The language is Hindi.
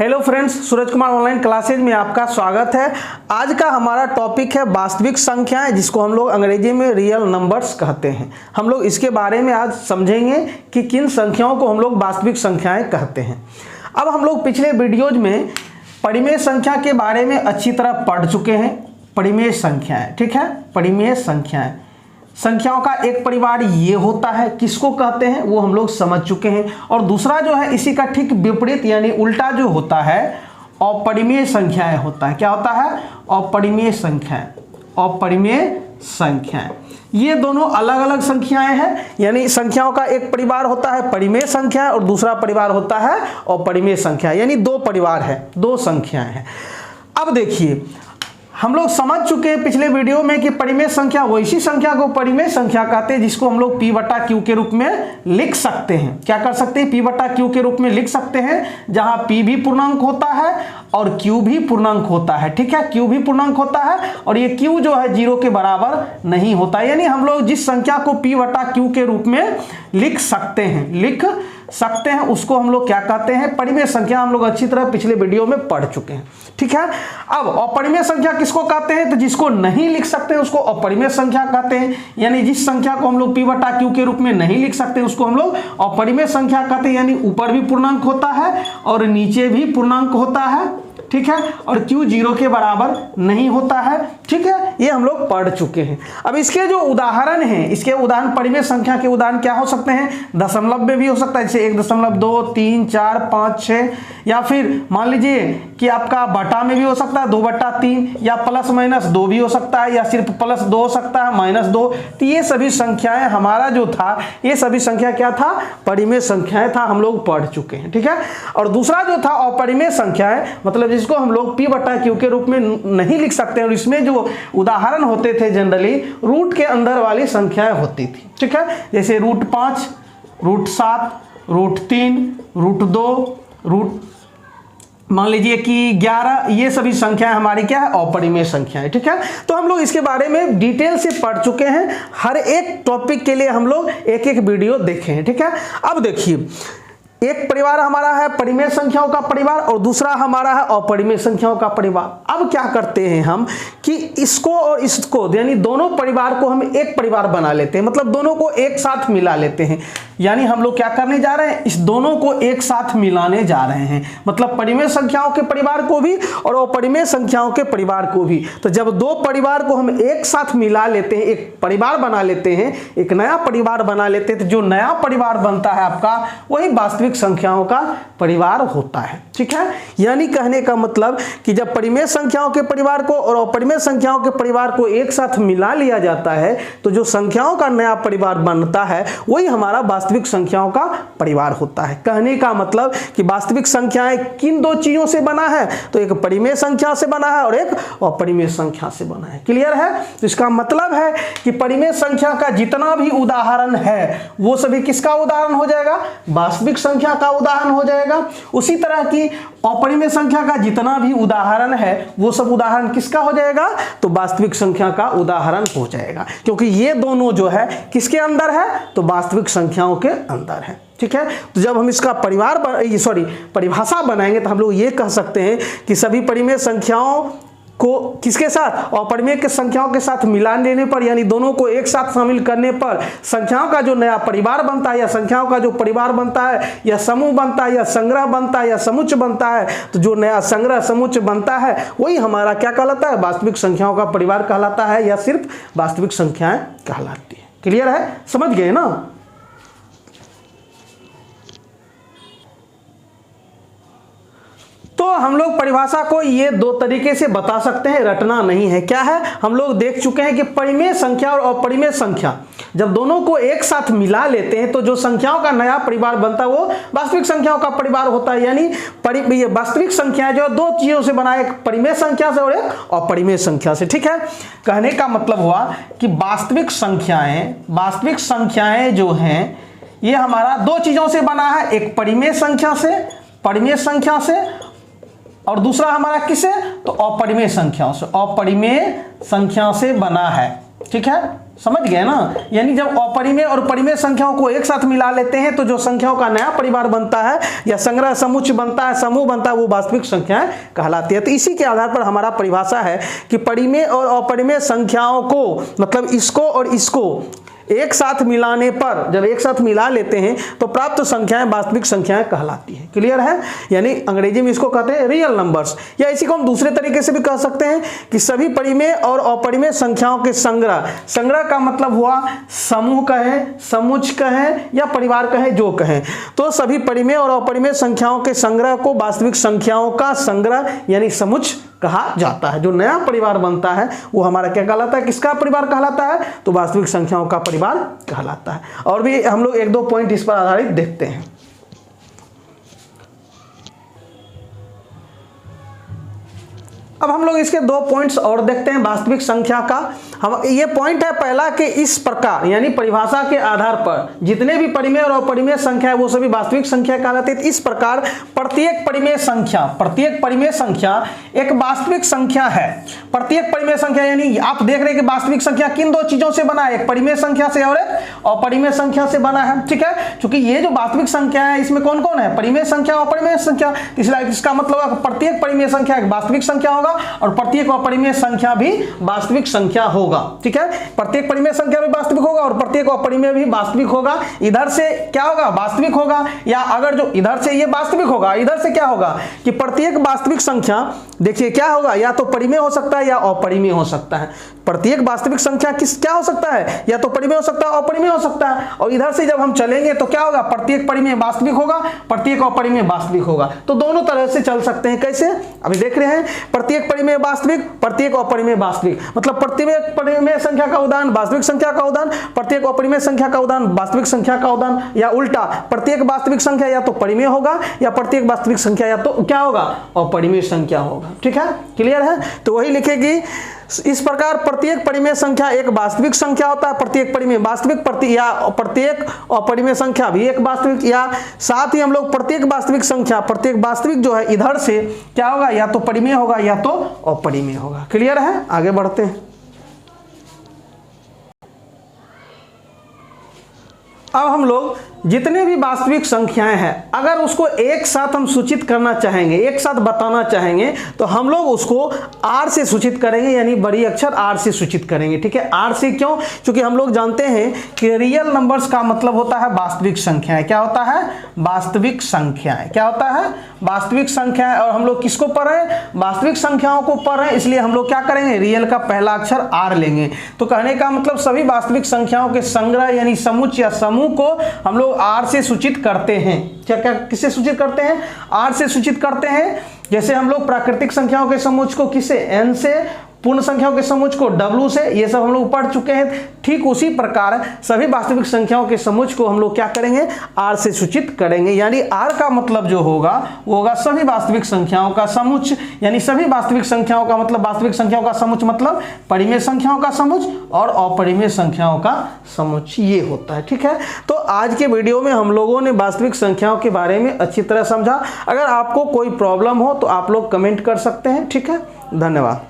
Hello friends, Suraj Kumar online classes में आपका स्वागत है। आज का हमारा टॉपिक है वास्तविक संख्याएं, जिसको हम लोग अंग्रेजी में रियल नंबर्स कहते हैं। हम लोग इसके बारे में आज समझेंगे कि किन संख्याओं को हम लोग वास्तविक संख्याएं कहते हैं। अब हम लोग पिछले वीडियोज में परिमेय संख्या के बारे में अच्छी तरह पढ़ चुके हैं। परिमेय संख्याएं, ठीक है, परिमेय संख्याएं, संख्याओं का एक परिवार ये होता है, किसको कहते हैं वो हम लोग समझ चुके हैं। और दूसरा जो है इसी का ठीक विपरीत यानी उल्टा जो होता है अपरिमेय संख्याएं होता है। क्या होता है? अपरिमेय संख्याएं। अपरिमेय संख्याएं, ये दोनों अलग अलग संख्याएं हैं। यानी संख्याओं का एक परिवार होता है परिमेय संख्या और दूसरा परिवार होता है अपरिमेय संख्या, यानी दो परिवार है, दो संख्याएं हैं। अब देखिए, हम लोग समझ चुके हैं पिछले वीडियो में कि परिमेय संख्या वैसी संख्या को परिमेय संख्या कहते हैं जिसको हम लोग P बटा Q के रूप में लिख सकते हैं। क्या कर सकते हैं? P बटा Q के रूप में लिख सकते हैं, जहां P भी पूर्णांक होता है और Q भी पूर्णांक होता है। ठीक है, Q भी पूर्णांक होता है और ये Q जो है 0 के बराबर नहीं होता। यानी हम लोग जिस संख्या को P बटा Q के रूप में लिख सकते हैं उसको हम लोग क्या कहते हैं? परिमेय संख्या। हम लोग अच्छी तरह पिछले वीडियो में पढ़ चुके हैं। ठीक है, अब अपरिमेय संख्या किसको कहते हैं? तो जिसको नहीं लिख सकते उसको अपरिमेय संख्या कहते हैं। यानी जिस संख्या को हम लोग P बटा Q के रूप में नहीं लिख सकते उसको हम लोग अपरिमेय संख्या कहते हैं। यानी ऊपर भी पूर्णांक होता है और नीचे भी पूर्णांक होता है। ठीक है, और Q 0 के बराबर नहीं होता है। ठीक है, ये हम लोग पढ़ चुके हैं। अब इसके जो उदाहरण हैं, इसके उदाहरण परिमेय संख्या के उदाहरण क्या हो सकते हैं? दशमलव में भी हो सकता है, जैसे 1.2, 3, 4, 5, 6, या फिर मान लीजिए कि आपका बटा में भी हो सकता है 2/3, या प्लस माइनस 2 भी हो सकता है, या सिर्फ +2 हो सकता है, -2। तो ये सभी संख्याएं हमारा जो था, ये सभी संख्या क्या था? परिमेय संख्याएं था, हम लोग पढ़ चुके हैं। ठीक है, और दूसरा जो था अपरिमेय संख्याएं, मतलब जिसको हम लोग P बटा Q के रूप में नहीं लिख सकते, और इसमें जो उदाहरण होते थे जनरली रूट के अंदर वाली संख्याएं होती थी। ठीक है, जैसे √5, √7, √3, √2, मान लीजिए कि 11, ये सभी संख्याएं हमारी क्या है? अपरिमेय संख्याएं। ठीक है, तो हम लोग इसके बारे में डिटेल से पढ़ चुके हैं। हर एक टॉपिक के लिए हम लोग एक एक वीडियो देखे हैं। ठीक है, अब देखिए, एक परिवार हमारा है परिमेय संख्याओं का परिवार और दूसरा हमारा है अपरिमेय संख्याओं का परिवार। अब क्या करते हैं हम कि इसको और इसको यानी दोनों परिवार को हम एक परिवार बना लेते हैं, मतलब दोनों को एक साथ मिला लेते हैं। यानी हम लोग क्या करने जा रहे हैं? इस दोनों को एक साथ मिलाने जा रहे हैं, मतलब परिमेय संख्याओं के परिवार को भी और अपरिमेय संख्याओं के परिवार को भी। तो जब दो परिवार को हम एक साथ मिला लेते हैं, एक परिवार बना लेते हैं, एक नया परिवार बना लेते हैं, तो जो नया परिवार बनता है आपका वही वास्तविक संख्याओं का परिवार होता है। ठीक है, यानी कहने का मतलब कि जब परिमेय संख्याओं के परिवार को और अपरिमेय संख्याओं के परिवार को एक साथ मिला लिया जाता है तो जो संख्याओं का नया परिवार बनता है वही हमारा वास्तविक संख्याओं का परिवार होता है। कहने का मतलब कि वास्तविक संख्याएं किन दो चीजों से बना है? तो एक परिमेय संख्या से बना है और एक अपरिमेय संख्या से बना है। क्लियर है? तो इसका मतलब है कि परिमेय संख्या का जितना भी उदाहरण है वो सभी किसका उदाहरण हो जाएगा? वास्तविक संख्या का उदाहरण हो जाएगा। उसी तरह की अपरिमेय संख्या का जितना भी उदाहरण है वो सब उदाहरण किसका हो जाएगा? तो वास्तविक संख्या का उदाहरण हो जाएगा, क्योंकि ये दोनों जो है किसके अंदर है? तो वास्तविक संख्याओं के अंदर है। ठीक है, तो जब हम इसका परिभाषा बनाएंगे तो हम लोग ये कह सकते हैं कि सभी परिमेय संख्याओं को किसके साथ? अपरिमेय के संख्याओं के साथ मिला देने पर, यानी दोनों को एक साथ शामिल करने पर संख्याओं का जो नया परिवार बनता है या संख्याओं का जो परिवार बनता है या समूह बनता है या संग्रह बनता है या समुच्चय बनता है, तो जो नया संग्रह समुच्चय बनता है वही हमारा क्या कहलाता है? वास्तविक संख्याओं का परिवार कहलाता है, या सिर्फ वास्तविक संख्याएं कहलाती है। क्लियर है? समझ गए ना? तो हम लोग परिभाषा को ये दो तरीके से बता सकते हैं, रटना नहीं है। क्या है? हम लोग देख चुके हैं कि परिमेय संख्या और अपरिमेय संख्या जब दोनों को एक साथ मिला लेते हैं तो जो संख्याओं का नया परिवार बनता है वो वास्तविक संख्याओं का परिवार होता है। यानी ये वास्तविक संख्या जो दो चीजों से बना है, एक परिमेय संख्या से और एक अपरिमेय संख्या से। ठीक है, कहने का मतलब हुआ कि वास्तविक संख्याएं जो हैं ये हमारा दो चीजों से बना है, एक परिमेय संख्या से और दूसरा हमारा किससे? तो अपरिमेय संख्याओं से। अपरिमेय संख्या से बना है। ठीक है, समझ गए ना। यानी जब अपरिमेय और परिमेय संख्याओं को एक साथ मिला लेते हैं तो जो संख्याओं का नया परिवार बनता है या संग्रह समुच्चय बनता है, समूह बनता है, वो वास्तविक संख्याएं कहलाती है। तो इसी के आधार पर हमारा परिभाषा है कि परिमेय और अपरिमेय संख्याओं को, मतलब इसको और इसको एक साथ मिलाने पर, जब एक साथ मिला लेते हैं तो प्राप्त संख्याएं वास्तविक संख्याएं कहलाती है। क्लियर है। यानी अंग्रेजी में इसको कहते हैं रियल नंबर्स, या इसी को हम दूसरे तरीके से भी कह सकते हैं कि सभी परिमेय और अपरिमेय संख्याओं के संग्रह। संग्रह का मतलब हुआ समूह कहें, समुच्चय कहें या परिवार कहें, जो कहें। तो सभी परिमेय और अपरिमेय संख्याओं के संग्रह को वास्तविक संख्याओं का संग्रह यानी समुच्चय कहा जाता है। जो नया परिवार बनता है वो हमारा क्या कहलाता है, किसका परिवार कहलाता है, तो वास्तविक संख्याओं का परिवार कहलाता है। और भी हम लोग एक दो पॉइंट इस पर आधारित देखते हैं। अब हम लोग इसके दो पॉइंट्स और देखते हैं वास्तविक संख्या का। हम ये पॉइंट है पहला कि इस प्रकार यानी परिभाषा के आधार पर जितने भी परिमेय और अपरिमेय संख्या है वो सभी वास्तविक संख्या कहलाती है। इस प्रकार प्रत्येक परिमेय संख्या एक वास्तविक संख्या है। प्रत्येक परिमेय संख्या यानी आप देख रहे हैं कि वास्तविक संख्या किन दो चीजों से बना है, एक परिमेय संख्या से और एक अपरिमेय संख्या से बना है। ठीक है, क्योंकि ये जो वास्तविक संख्या है इसमें कौन कौन है, परिमेय संख्या और अपरिमेय संख्या। इसका मतलब प्रत्येक परिमेय संख्या एक वास्तविक संख्या होगा और प्रत्येक अपरिमेय संख्या भी वास्तविक संख्या होगा। ठीक है, प्रत्येक परिमेय संख्या भी वास्तविक होगा और प्रत्येक अपरिमेय भी वास्तविक होगा। इधर से क्या होगा, वास्तविक होगा, या अगर जो इधर से ये वास्तविक होगा, इधर से क्या होगा कि प्रत्येक वास्तविक संख्या देखिए क्या होगा, या तो परिमेय हो सकता है या अपरिमेय हो सकता है। प्रत्येक वास्तविक संख्या क्या हो सकता है, या तो परिमेय हो सकता है, अपरिमेय हो सकता है। और इधर से जब हम चलेंगे तो क्या होगा, प्रत्येक परिमेय वास्तविक होगा, प्रत्येक अपरिमेय वास्तविक होगा। तो दोनों तरह से चल सकते हैं। कैसे, अभी देख रहे हैं, प्रत्येक परिमेय वास्तविक, प्रत्येक अपरिमेय वास्तविक, मतलब प्रत्येक परिमेय संख्या का उदाहरण वास्तविक संख्या का उदाहरण, प्रत्येक अपरिमेय संख्या का उदाहरण वास्तविक संख्या का उदाहरण, या उल्टा प्रत्येक वास्तविक संख्या या तो परिमेय होगा या प्रत्येक वास्तविक संख्या या तो क्या होगा, अपरिमेय संख्या होगा। ठीक है, क्लियर है। तो वही लिखेगी, इस प्रकार प्रत्येक परिमेय संख्या एक वास्तविक संख्या होता है, प्रत्येक परिमेय वास्तविक, प्रत्येक अपरिमेय संख्या भी एक वास्तविक, या साथ ही हम लोग प्रत्येक वास्तविक संख्या, प्रत्येक वास्तविक जो है इधर से क्या होगा, या तो परिमेय होगा या तो अपरिमेय होगा। क्लियर है, आगे बढ़ते हैं। अब हम लोग जितने भी वास्तविक संख्याएं हैं अगर उसको एक साथ हम सूचित करना चाहेंगे, एक साथ बताना चाहेंगे, तो हम लोग उसको आर से सूचित करेंगे, यानी बड़ी अक्षर आर से सूचित करेंगे। ठीक है, आर से क्यों, क्योंकि हम लोग जानते हैं कि रियल नंबर्स का मतलब होता है वास्तविक संख्याएं। क्या होता है, वास्तविक संख्याएं। क्या होता है, वास्तविक संख्याएं। और हम लोग किसको पढ़ रहे हैं, वास्तविक संख्याओं को पढ़ रहे हैं, इसलिए हम लोग क्या करेंगे, रियल का पहला अक्षर आर लेंगे। तो कहने का मतलब सभी वास्तविक संख्याओं के संग्रह यानी समुच्चय या समूह को हम लोग आर से सूचित करते हैं। क्या क्या किससे सूचित करते हैं, आर से सूचित करते हैं। जैसे हम लोग प्राकृतिक संख्याओं के समूह को किससे, एन से, पूर्ण संख्याओं के समूह को W से, ये सब हम लोग पढ़ चुके हैं। ठीक उसी प्रकार सभी वास्तविक संख्याओं के समूह को हम लोग क्या करेंगे, R से सूचित करेंगे। यानी R का मतलब जो होगा वो होगा सभी वास्तविक संख्याओं का समुच्चय, यानी सभी वास्तविक संख्याओं का मतलब वास्तविक संख्याओं का समुच्चय मतलब परिमेय संख्याओं का समुच्चय और अपरिमेय संख्याओं का समुच्चय, ये होता है। ठीक है, तो आज के वीडियो में हम लोगों ने वास्तविक संख्याओं के बारे में अच्छी तरह समझा। अगर आपको कोई प्रॉब्लम हो तो आप लोग कमेंट कर सकते हैं। ठीक है, धन्यवाद।